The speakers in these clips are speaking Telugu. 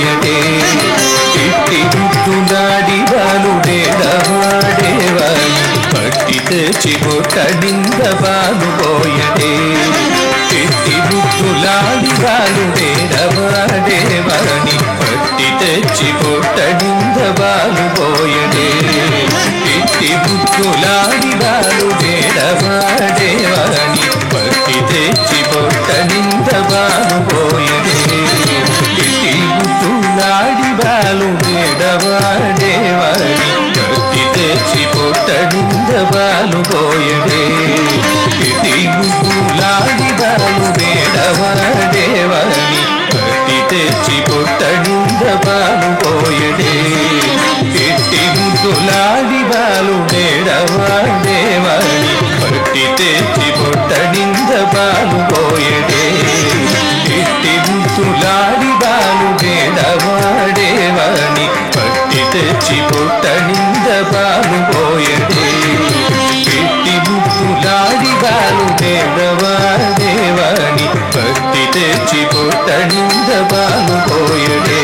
పోయడే ఇట్టి గుట్టులాడి బాలుడేడవాడేవాని పట్టి తెచ్చి కొట్టడింద బాలు పోయడే ఇట్టి గుట్టులాడి బాలుడేడవాడేవాని పట్టి తెచ్చి కొట్టడింద బాలు పోయడే ఇట్టి గుట్టులాడి బాలుడేడవాడేవాని పట్టి తెచ్చి కొట్టడింద బాలు పోయడే ఇట్టి గుట్టులాడి బాలుడేడవాడేవాని పట్టి తెచ్చి కొట్టడింద బాలు పోయడే ఇట్టి గుట్టులాడి బాలుడేడవాడేవాని పట్టి తెచ్చి కొట్టడింద బాలు పోయడే ఇట్టి గుట్టులాడి బాలుడేడవాడేవాని పట్టి తెచ్చి కొట్టడింద బాలు పోయడే ఇట్టి గుట్టులాడి బాలుడేడవాడేవాని పట్టి తెచ్చి కొట్టడింద బాలు పోయడే ఇట్టి గుట్టులాడి బాలుడేడవాడేవాని పట్టి తెచ్చి కొట్టడింద బాలు పోయడే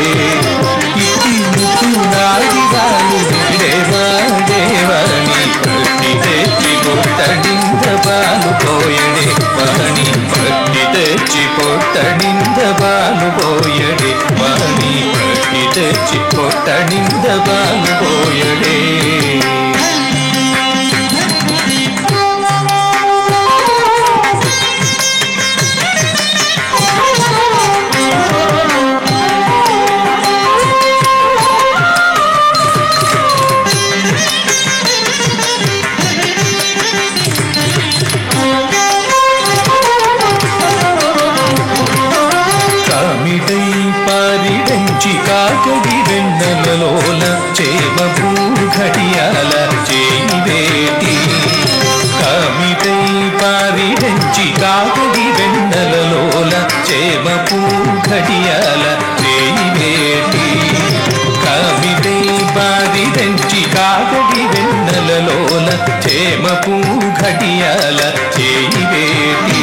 ఇట్టి గుట్టులాడి బాలుడేడవాడేవాని పట్టి తెచ్చి కొట్టడింద బాలు పోయడే వాని పట్టి తెచ్చి కొట్టడింద బాలు పోయడే వాని పట్టి తెచ్చి కొట్టడింద బాలు పోయడే కాకడి వెన్నెలలోల చేమ భూఘటియాల చేయివేటి కామిటై పారిడంచి కాకడి వెన్నెలలోల చేమ భూఘటియాల చేయివేటి కామిటై పారిడంచి కాకడి వెన్నెలలోల చేమ భూఘటియాల చేయివేటి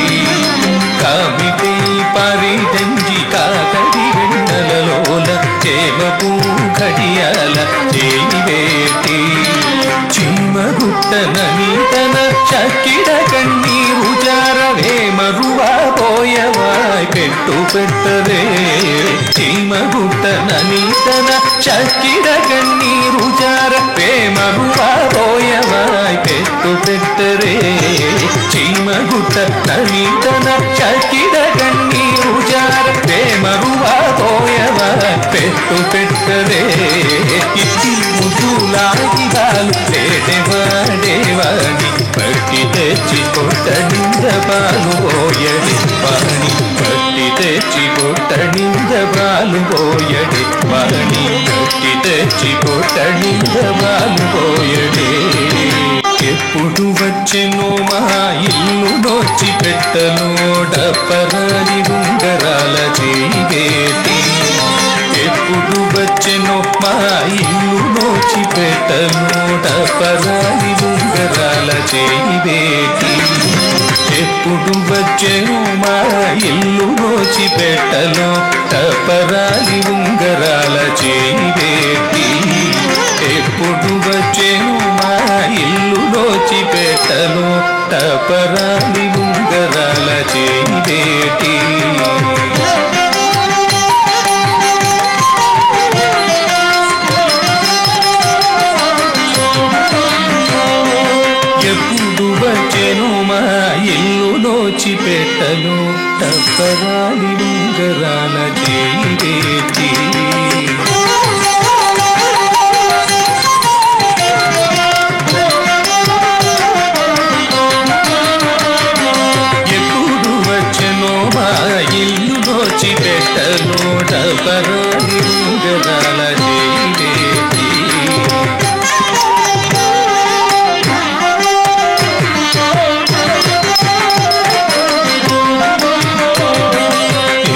కామిటై పారిడంచి కాకడి వెన్నెలలోల చేమ భూఘటియాల చేయివేటి చీమగుట్టనీతన చక్కిడ కన్నీరు జారవే మరువా పోయవాయ్ పెట్టు పెట్టరే చీమగుట్టనీతన చక్కిడ కన్నీరు జారవే మరువా పోయవాయ్ పెట్టు పెట్టరే చీమగుట్టనీతన చక్కిడ కన్నీరు జారవే మరువా పోయవాయ్ పెట్టు పెట్టరే ఇట్టి ముద్దులాగి బాలు వాడేవాడి పట్టి తెచ్చి కొట్టడింద బాలు పోయడి వాణి పట్టి తెచ్చి కొట్టడింద బాలు పోయడి వాణి పట్టి తెచ్చి కొట్టడింద బాలు పోయడే ఎప్పుడు వచ్చెనో మా ఇల్లు నోచి పెట్టలో డప్పరాని ఉంగరాల చేయివేటి ఎప్పుడు వచ్చెనో మా ఇల్లు నోచి పెట్టలో డప్పరాని ఉంగరాల చేయివేటి ఎప్పుడు వచ్చెనో మా ఇల్లు నోచి పెట్టలో డప్పరాని ఉంగరాల చేయివేటి ఎప్పుడు వచ్చెనో మా ఇల్లు నోచి పెట్టలో టపరాని ఉంగరాల చేయివేటి ఎప్పుడు వచ్చెనో మా ఇల్లు నోచి పెట్టలో టపరాని ఉంగరాల చేయివేటి పెట్టలో డపరాని ఉంగరాల చేయివేటి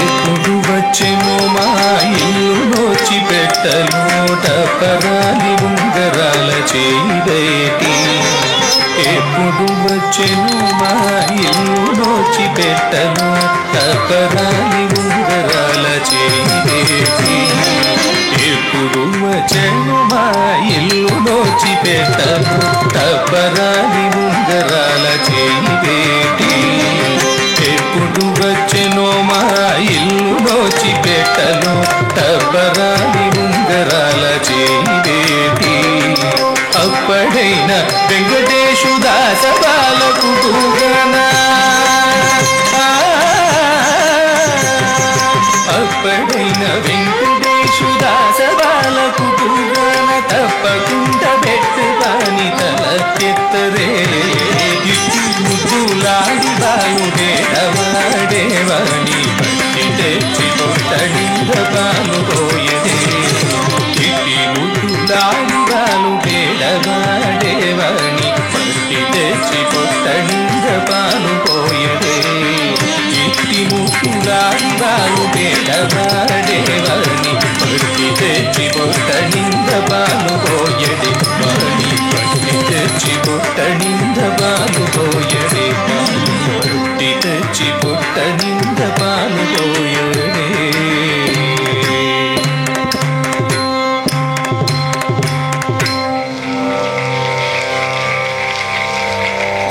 ఎప్పుడు వచ్చెనో మా ఇల్లు నోచి పెట్టలో డపరాని ఉంగరాల చేయివేటి ఎప్పుడు వచ్చెనో మా ఇల్లు నోచి పెట్టలో డపరాని ఉంగరాల చేయిదేటి ఎప్పుడు వచ్చెను మా ఇల్లు దోచిపెట్టను టపరాలి ఉంగరాల చేయిదేటి ఎప్పుడు వచ్చెను మా ఇల్లు దోచిపెట్టను టపరాలి ఉంగరాల చేయిదేటి అప్పడైన వెంకటేశు దాస బాలకుడుగనా అప్పడైన వెంకటేశు దాస బాలకుడుగన తప్పకుండా పెట్టుదాని తల ఎత్తరే ఇట్టి ముద్దులాడి బాలుడేడవాడేవాణి పట్టి తెచ్చి కొట్టడింద బాలు పోయడే ఇట్టి ముద్దులాడి బాలుడేడవాడేవాణి పట్టి తెచ్చి కొట్టడింద బాలు పోయడే ఇట్టి ముద్దులాడి బాలుడేడవాడేవాణి పట్టి తెచ్చి కొట్టడింద బాలు పోయడే వాణి పట్టి తెచ్చి కొట్టడింద బాలు పోయడే పట్టి తెచ్చి కొట్టడింద బాలు పోయడే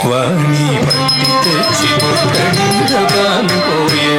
వాణి పట్టి తెచ్చి కొట్టడింద బాలు పోయడే